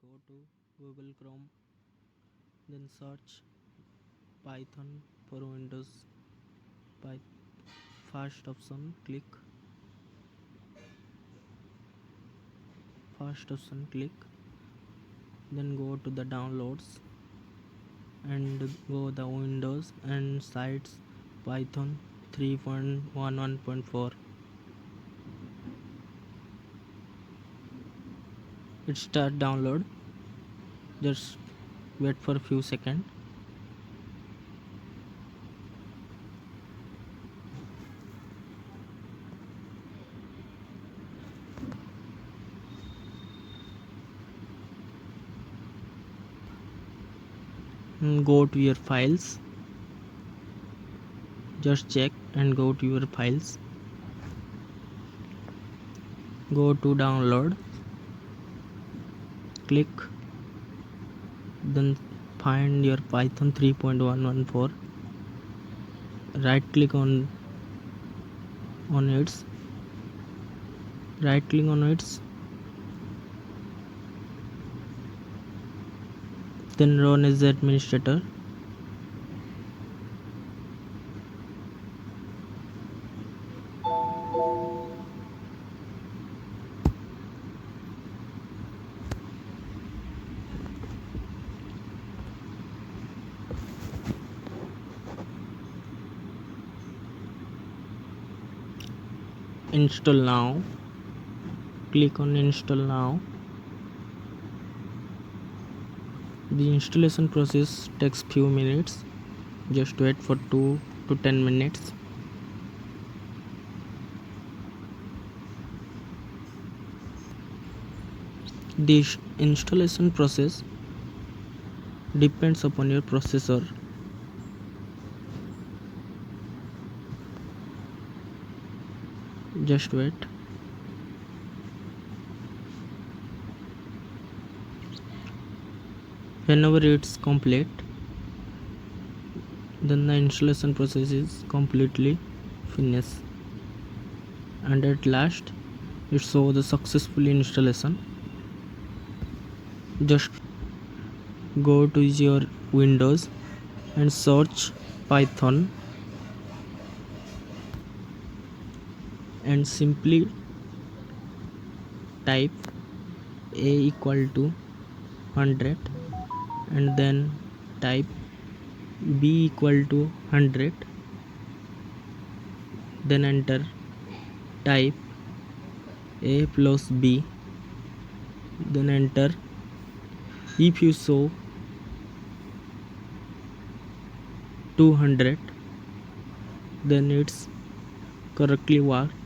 go to Google Chrome, then search Python for Windows. By first option click, then go to the downloads and go the Windows and sites Python 3.11.4. It start download. Just wait for a few seconds. Go to your files. Just check and go to your files. Go to download. Click. Then find your Python 3.114. Right click on its. Right click on its. Then run as the administrator. Install now. Click on install now. The installation process takes few minutes. Just wait for 2 to 10 minutes. This installation process depends upon your processor. Just wait. Whenever it's complete, then the installation process is completely finished, and at last it shows the successful installation. Just go to your Windows and search Python and simply type a equal to 100 and then type b equal to 100, then enter. Type a plus b, then enter. If you show 200, then it's correctly worked.